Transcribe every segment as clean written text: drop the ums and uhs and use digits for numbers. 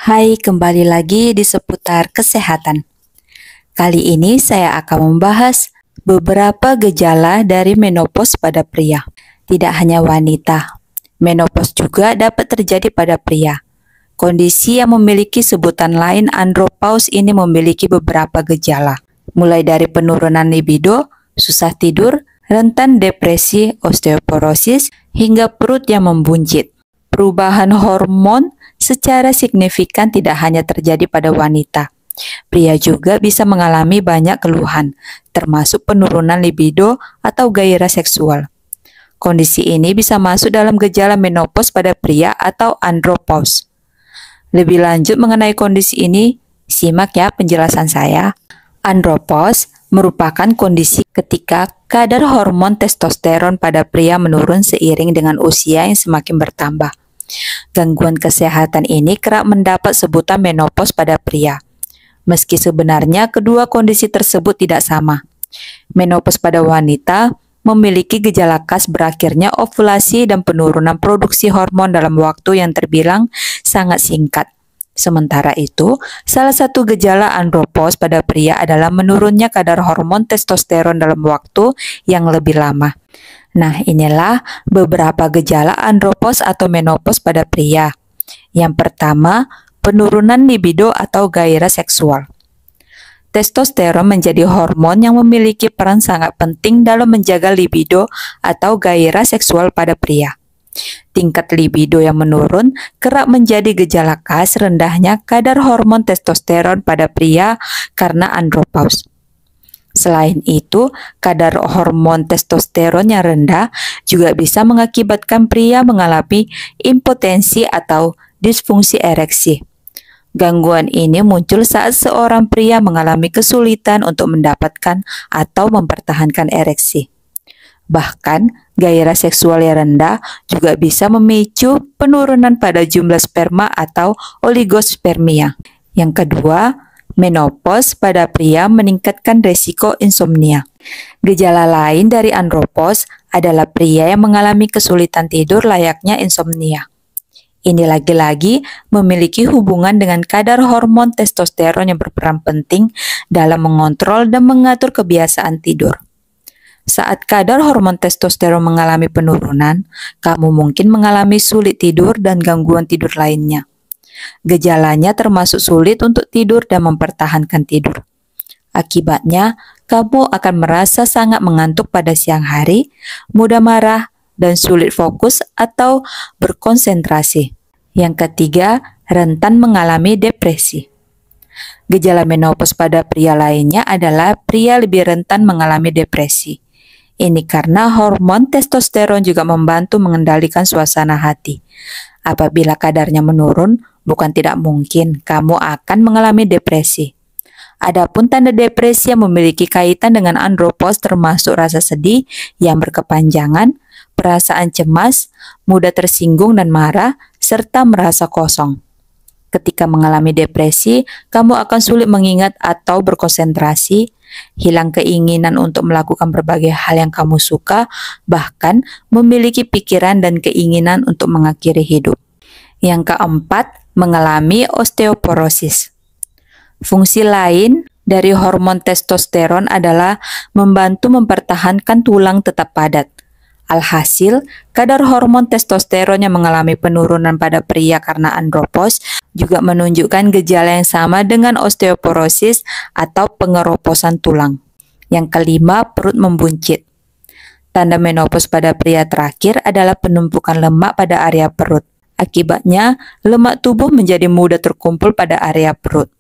Hai, kembali lagi di seputar kesehatan. Kali ini saya akan membahas beberapa gejala dari menopause pada pria. Tidak hanya wanita, menopause juga dapat terjadi pada pria. Kondisi yang memiliki sebutan lain andropause ini memiliki beberapa gejala, mulai dari penurunan libido, susah tidur, rentan depresi, osteoporosis, hingga perut yang membuncit. Perubahan hormon secara signifikan tidak hanya terjadi pada wanita. Pria juga bisa mengalami banyak keluhan, termasuk penurunan libido atau gairah seksual. Kondisi ini bisa masuk dalam gejala menopause pada pria atau andropause. Lebih lanjut mengenai kondisi ini, simak ya penjelasan saya. Andropause merupakan kondisi ketika kadar hormon testosteron pada pria menurun seiring dengan usia yang semakin bertambah. Gangguan kesehatan ini kerap mendapat sebutan menopause pada pria. Meski sebenarnya kedua kondisi tersebut tidak sama. Menopause pada wanita memiliki gejala khas berakhirnya ovulasi dan penurunan produksi hormon dalam waktu yang terbilang sangat singkat. Sementara itu, salah satu gejala andropause pada pria adalah menurunnya kadar hormon testosteron dalam waktu yang lebih lama. Nah, inilah beberapa gejala andropause atau menopause pada pria. Yang pertama, penurunan libido atau gairah seksual. Testosteron menjadi hormon yang memiliki peran sangat penting dalam menjaga libido atau gairah seksual pada pria. Tingkat libido yang menurun kerap menjadi gejala khas rendahnya kadar hormon testosteron pada pria karena andropause. Selain itu, kadar hormon testosteron yang rendah juga bisa mengakibatkan pria mengalami impotensi atau disfungsi ereksi. Gangguan ini muncul saat seorang pria mengalami kesulitan untuk mendapatkan atau mempertahankan ereksi. Bahkan, gairah seksual yang rendah juga bisa memicu penurunan pada jumlah sperma atau oligospermia. Yang kedua, menopause pada pria meningkatkan resiko insomnia. Gejala lain dari andropause adalah pria yang mengalami kesulitan tidur layaknya insomnia. Ini lagi-lagi memiliki hubungan dengan kadar hormon testosteron yang berperan penting dalam mengontrol dan mengatur kebiasaan tidur. Saat kadar hormon testosteron mengalami penurunan, kamu mungkin mengalami sulit tidur dan gangguan tidur lainnya. Gejalanya termasuk sulit untuk tidur dan mempertahankan tidur. Akibatnya, kamu akan merasa sangat mengantuk pada siang hari, mudah marah, dan sulit fokus atau berkonsentrasi. Yang ketiga, rentan mengalami depresi. Gejala menopause pada pria lainnya adalah pria lebih rentan mengalami depresi. Ini karena hormon testosteron juga membantu mengendalikan suasana hati. Apabila kadarnya menurun, bukan tidak mungkin kamu akan mengalami depresi. Adapun tanda depresi yang memiliki kaitan dengan andropause termasuk rasa sedih yang berkepanjangan, perasaan cemas, mudah tersinggung dan marah, serta merasa kosong. Ketika mengalami depresi, kamu akan sulit mengingat atau berkonsentrasi, hilang keinginan untuk melakukan berbagai hal yang kamu suka, bahkan memiliki pikiran dan keinginan untuk mengakhiri hidup. Yang keempat, mengalami osteoporosis. Fungsi lain dari hormon testosteron adalah membantu mempertahankan tulang tetap padat. Alhasil, kadar hormon testosteron yang mengalami penurunan pada pria karena andropause juga menunjukkan gejala yang sama dengan osteoporosis atau pengeroposan tulang. Yang kelima, perut membuncit. Tanda menopause pada pria terakhir adalah penumpukan lemak pada area perut. Akibatnya, lemak tubuh menjadi mudah terkumpul pada area perut.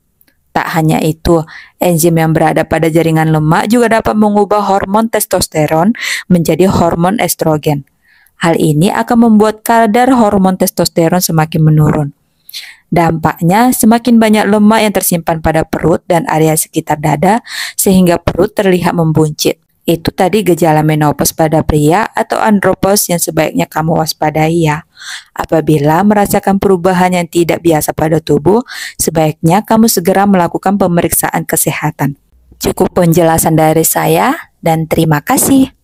Tak hanya itu, enzim yang berada pada jaringan lemak juga dapat mengubah hormon testosteron menjadi hormon estrogen. Hal ini akan membuat kadar hormon testosteron semakin menurun. Dampaknya, semakin banyak lemak yang tersimpan pada perut dan area sekitar dada, sehingga perut terlihat membuncit. Itu tadi gejala menopause pada pria atau andropause yang sebaiknya kamu waspadai ya. Apabila merasakan perubahan yang tidak biasa pada tubuh, sebaiknya kamu segera melakukan pemeriksaan kesehatan. Cukup penjelasan dari saya dan terima kasih.